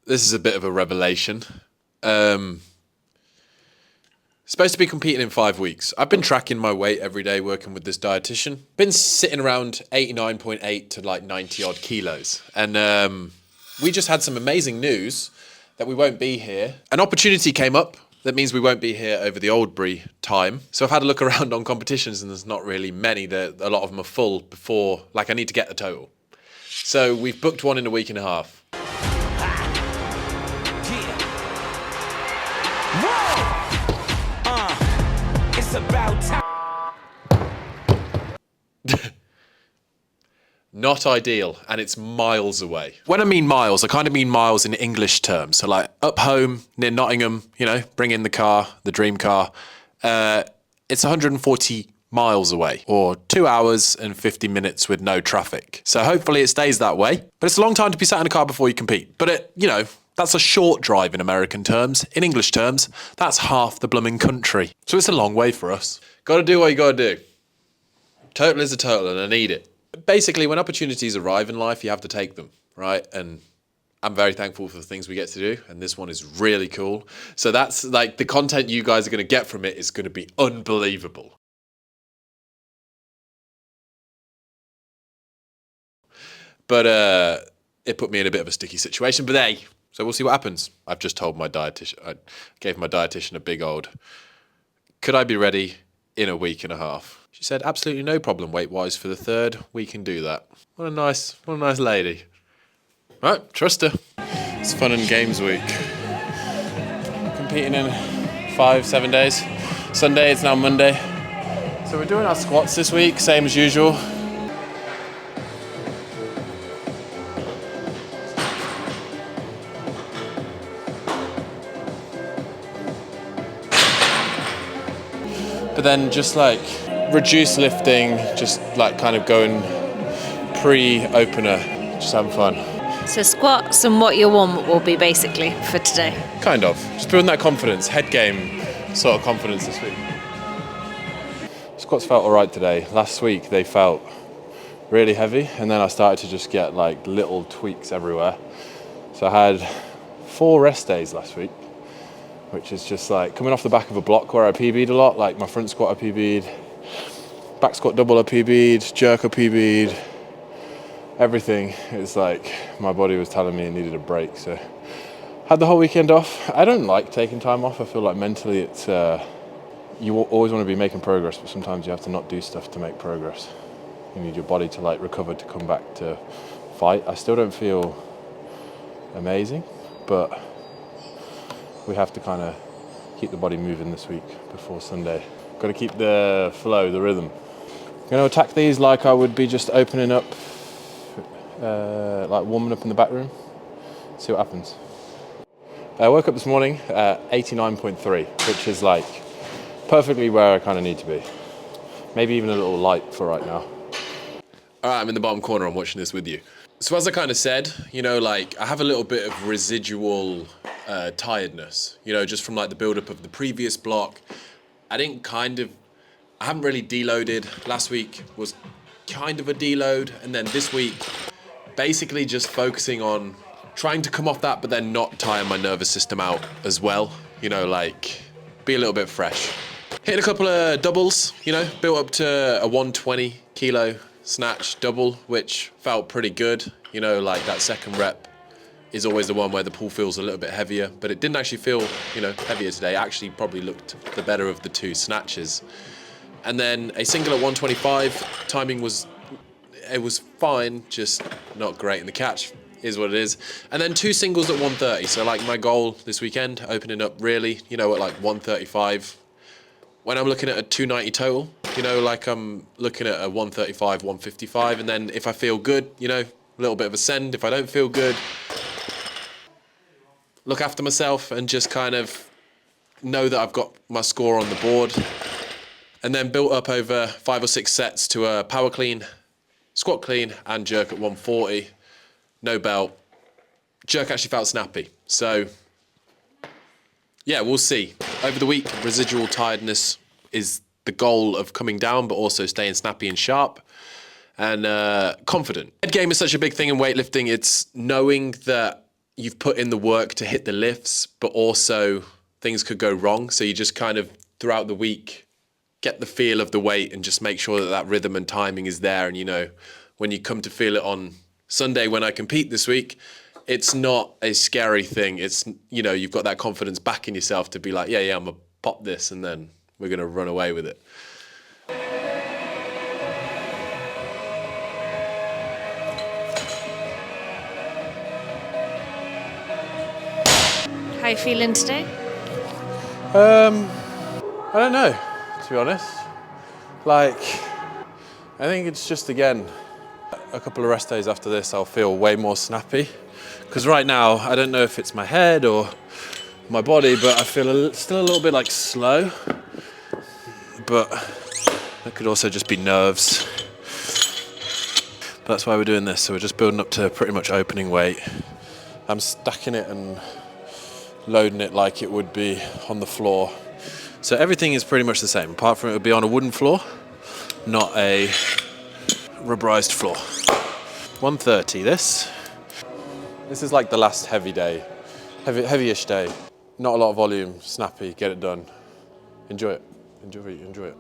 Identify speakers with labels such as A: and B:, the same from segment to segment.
A: This is a bit of a revelation. Supposed to be competing in 5 weeks. I've been tracking my weight every day working with this dietitian. Been sitting around 89.8 to like 90 odd kilos. And we just had some amazing news that we won't be here. An opportunity came up that means we won't be here over the Oldbury time. So I've had a look around on competitions and there's not really many. A lot of them are full before, like I need to get the total. So we've booked one in a week and a half. It's about time. Not ideal, and it's miles away. When I mean miles, I kind of mean miles in English terms. So like up home near Nottingham, you know, bring in the car, the dream car. It's 140 miles away, or 2 hours and 50 minutes with no traffic. So hopefully it stays that way. But it's a long time to be sat in a car before you compete. But that's a short drive in American terms. In English terms, that's half the blooming country. So it's a long way for us. Gotta do what you gotta do. Total is a total and I need it. Basically, when opportunities arrive in life, you have to take them, right? And I'm very thankful for the things we get to do. And this one is really cool. So that's like the content you guys are gonna get from it is gonna be unbelievable. But it put me in a bit of a sticky situation. But hey, so we'll see what happens. I've just told my dietitian, I gave my dietitian a big old, could I be ready in a week and a half? She said, absolutely no problem weight-wise for the third. We can do that. What a nice lady. Right, trust her. It's fun and games week. Competing in 5-7 days. Sunday, it's now Monday. So we're doing our squats this week, same as usual. But then just like reduce lifting, just like kind of going pre-opener, just having fun.
B: So squats and what you want will be basically for today.
A: Kind of, just building that confidence, head game sort of confidence this week. Squats felt all right today. Last week they felt really heavy and then I started to just get like little tweaks everywhere. So I had 4 rest days last week, which is just like coming off the back of a block where I PB'd a lot, like my front squat I PB'd, back squat double I PB'd, jerk I PB'd, everything. It's like my body was telling me it needed a break, so had the whole weekend off. I don't like taking time off. I feel like mentally it's, you always want to be making progress, but sometimes you have to not do stuff to make progress. You need your body to like recover to come back to fight. I still don't feel amazing, but we have to kind of keep the body moving this week before Sunday. Got to keep the flow, the rhythm. I'm going to attack these like I would be just opening up, like warming up in the back room. See what happens. I woke up this morning at 89.3, which is like perfectly where I kind of need to be. Maybe even a little light for right now. All right, I'm in the bottom corner. I'm watching this with you. So as I kind of said, like I have a little bit of residual tiredness, just from like the build-up of the previous block. I haven't really deloaded. Last week was kind of a deload. And then this week, basically just focusing on trying to come off that, but then not tire my nervous system out as well. Like be a little bit fresh. Hitting a couple of doubles, built up to a 120 kilo snatch double, which felt pretty good. Like that second rep is always the one where the pull feels a little bit heavier, but it didn't actually feel, heavier today. Actually probably looked the better of the 2 snatches. And then a single at 125, timing was fine, just not great in the catch, is what it is. And then 2 singles at 130. So like my goal this weekend, opening up really, at like 135. When I'm looking at a 290 total, like I'm looking at a 135, 155. And then if I feel good, a little bit of a send. If I don't feel good, look after myself and just kind of know that I've got my score on the board. And then built up over 5 or 6 sets to a power clean, squat clean, and jerk at 140. No belt. Jerk actually felt snappy. So, yeah, we'll see. Over the week, residual tiredness is the goal of coming down, but also staying snappy and sharp. And confident. Head game is such a big thing in weightlifting. It's knowing that you've put in the work to hit the lifts, but also things could go wrong. So you just kind of throughout the week get the feel of the weight and just make sure that that rhythm and timing is there. And, you know, when you come to feel it on Sunday when I compete this week, it's not a scary thing. It's, you know, you've got that confidence back in yourself to be like, yeah, I'm going to pop this and then we're going to run away with it.
B: How you feeling today?
A: I don't know, to be honest. Like, I think it's just, again, a couple of rest days after this, I'll feel way more snappy. Because right now, I don't know if it's my head or my body, but I feel still a little bit like slow. But that could also just be nerves. But that's why we're doing this. So we're just building up to pretty much opening weight. I'm stacking it and loading it like it would be on the floor. So everything is pretty much the same, apart from it would be on a wooden floor, not a rubberized floor. 130 this. This is like the last heavy day, heavy-ish day. Not a lot of volume, snappy, get it done. Enjoy it, enjoy it.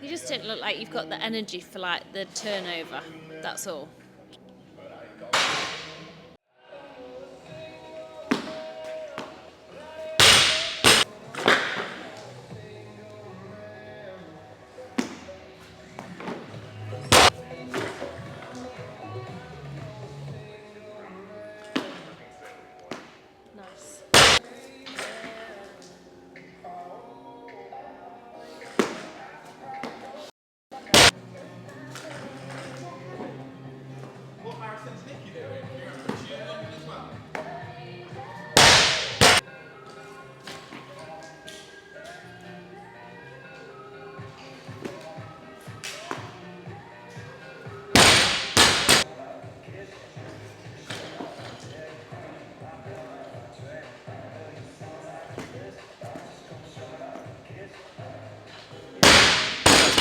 B: You just don't look like you've got the energy for like the turnover. That's all. Nice.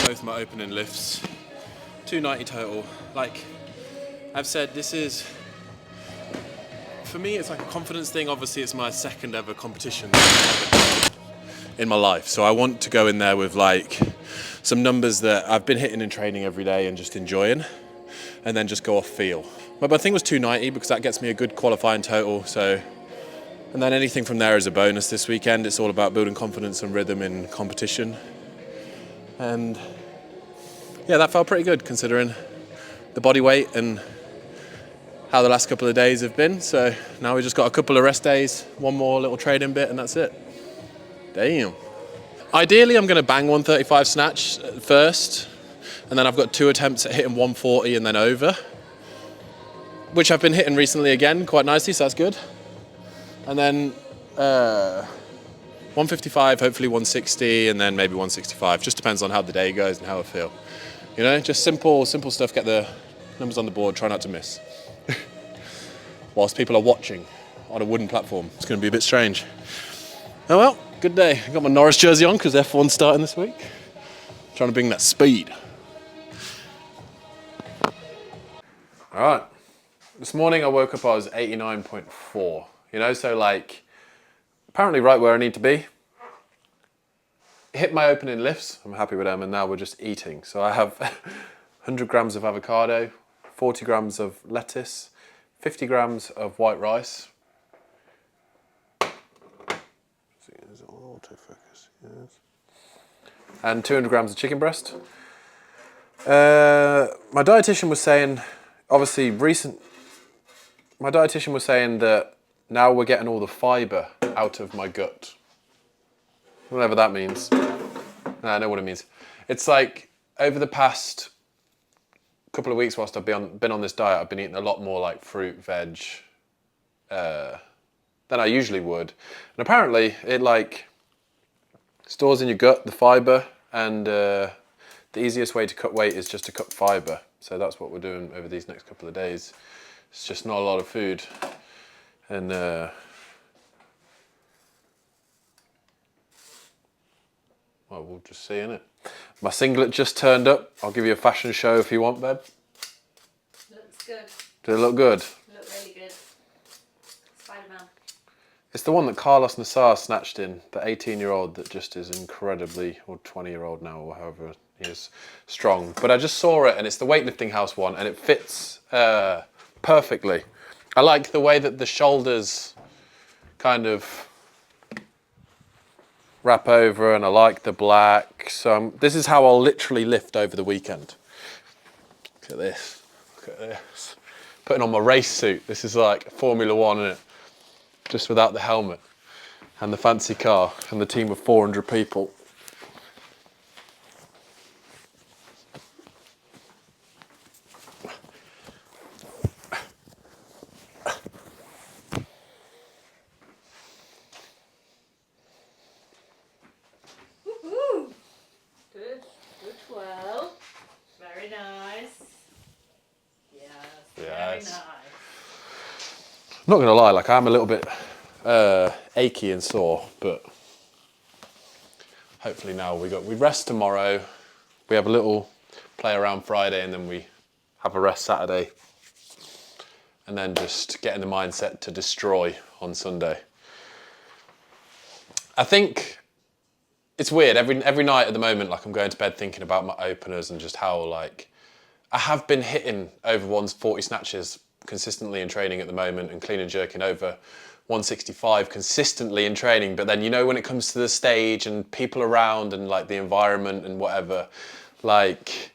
A: Both my opening lifts, 290 total. Like I've said, this is, for me, it's like a confidence thing. Obviously, it's my second ever competition in my life. So I want to go in there with like some numbers that I've been hitting in training every day and just enjoying, and then just go off feel. My thing was 290 because that gets me a good qualifying total. So, and then anything from there is a bonus this weekend. It's all about building confidence and rhythm in competition. And yeah, that felt pretty good considering the body weight and how the last couple of days have been. So now we just got a couple of rest days, one more little training bit, and that's it. Damn. Ideally, I'm going to bang 135 snatch first, and then I've got 2 attempts at hitting 140 and then over, which I've been hitting recently again quite nicely, so that's good. And then 155, hopefully 160, and then maybe 165. Just depends on how the day goes and how I feel. You know, just simple stuff, get the numbers on the board, try not to miss. Whilst people are watching on a wooden platform. It's going to be a bit strange. Oh well, good day. I got my Norris jersey on because F1's starting this week. Trying to bring that speed. All right. This morning I woke up, I was 89.4. You know, so like, apparently right where I need to be. Hit my opening lifts, I'm happy with them, and now we're just eating. So I have 100 grams of avocado, 40 grams of lettuce, 50 grams of white rice. Autofocus, yes. And 200 grams of chicken breast. My dietitian was saying, obviously my dietitian was saying that now we're getting all the fibre out of my gut. Whatever that means. I know what it means. It's like over the past couple of weeks whilst I've been on this diet, I've been eating a lot more like fruit, veg, than I usually would. And apparently it like stores in your gut the fibre and the easiest way to cut weight is just to cut fibre. So that's what we're doing over these next couple of days. It's just not a lot of food. And well, we'll just see, innit? My singlet just turned up. I'll give you a fashion show if you want, babe.
B: Looks good.
A: Does it look good?
B: Look really good. Spider-Man.
A: It's the one that Carlos Nassar snatched in, the 18-year-old that just is incredibly, or 20-year-old now, or however he is, strong. But I just saw it, and it's the weightlifting house one, and it fits perfectly. I like the way that the shoulders kind of wrap over, and I like the black. So this is how I'll literally lift over the weekend. Look at this. Look at this. Putting on my race suit. This is like Formula One, isn't it? Just without the helmet and the fancy car and the team of 400 people.
B: Woohoo! Good. Good twirl. Very nice. Yes. Very
A: Yes.
B: nice.
A: I'm not gonna lie, like I'm a little bit achy and sore, but hopefully now we rest tomorrow. We have a little play around Friday, and then we have a rest Saturday, and then just get in the mindset to destroy on Sunday. I think it's weird. Every night at the moment, like I'm going to bed thinking about my openers and just how like I have been hitting over 140 snatches consistently in training at the moment, and clean and jerking over 165 consistently in training. But then, you know, when it comes to the stage and people around and like the environment and whatever, like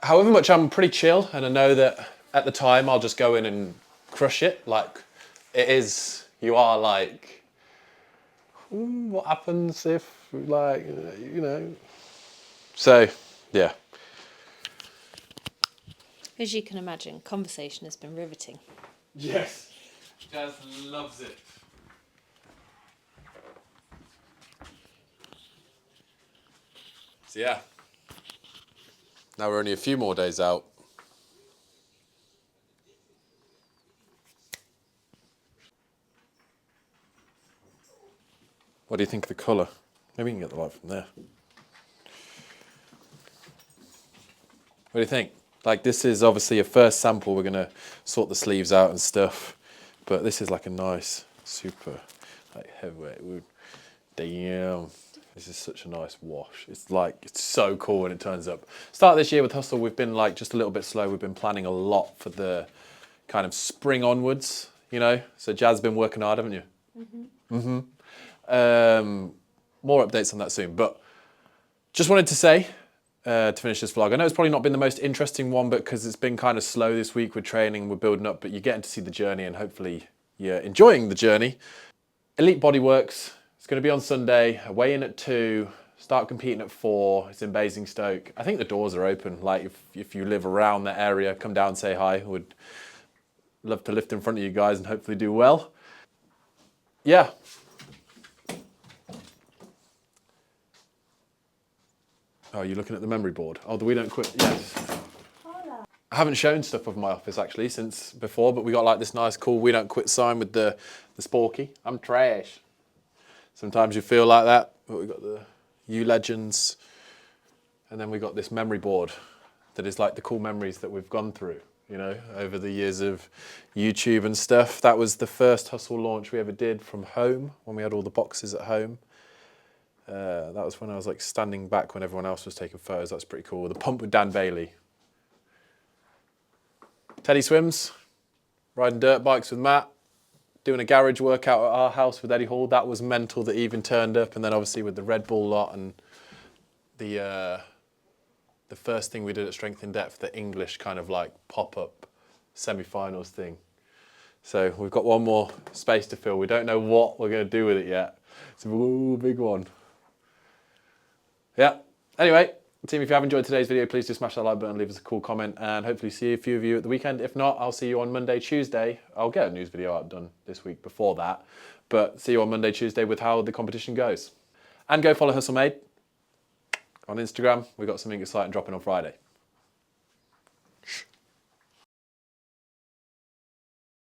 A: however much I'm pretty chill, and I know that at the time I'll just go in and crush it. Like it is, you are like, what happens if like, you know, so yeah.
B: As you can imagine, conversation has been riveting.
A: Yes, Jazz loves it. So yeah, now we're only a few more days out. What do you think of the colour? Maybe we can get the light from there. What do you think? Like this is obviously a first sample. We're gonna sort the sleeves out and stuff, but this is like a nice, super, like heavyweight wood. Damn, this is such a nice wash. It's like it's so cool when it turns up. Start of this year with Hustle, we've been like just a little bit slow. We've been planning a lot for the kind of spring onwards, you know. So Jazz been working hard, haven't you? More updates on that soon, but just wanted to say. To finish this vlog. I know it's probably not been the most interesting one, but because it's been kind of slow this week with training, we're building up, but you're getting to see the journey, and hopefully you're enjoying the journey. Elite Bodyworks, it's going to be on Sunday, weigh in at 2, start competing at 4, it's in Basingstoke. I think the doors are open, like if you live around that area, come down, say hi. Would love to lift in front of you guys and hopefully do well. Yeah. Oh, you're looking at the memory board? Oh, the We Don't Quit, yes. I haven't shown stuff of my office actually since before, but we got like this nice cool We Don't Quit sign with the sporky. I'm trash. Sometimes you feel like that, but we got the You Legends, and then we got this memory board that is like the cool memories that we've gone through, you know, over the years of YouTube and stuff. That was the first Hustle launch we ever did from home, when we had all the boxes at home. That was when I was like standing back when everyone else was taking photos. That's pretty cool. The pump with Dan Bailey. Teddy Swims, riding dirt bikes with Matt, doing a garage workout at our house with Eddie Hall. That was mental that he even turned up. And then obviously with the Red Bull lot and the first thing we did at Strength in Depth, the English kind of like pop-up semi-finals thing. So we've got one more space to fill. We don't know what we're going to do with it yet. It's a big one. Yeah. Anyway, team, if you have enjoyed today's video, please do smash that like button, leave us a cool comment, and hopefully see a few of you at the weekend. If not, I'll see you on Monday, Tuesday. I'll get a news video out done this week before that, but see you on Monday, Tuesday with how the competition goes. And go follow Hustle Made. On Instagram, we've got something exciting dropping on Friday.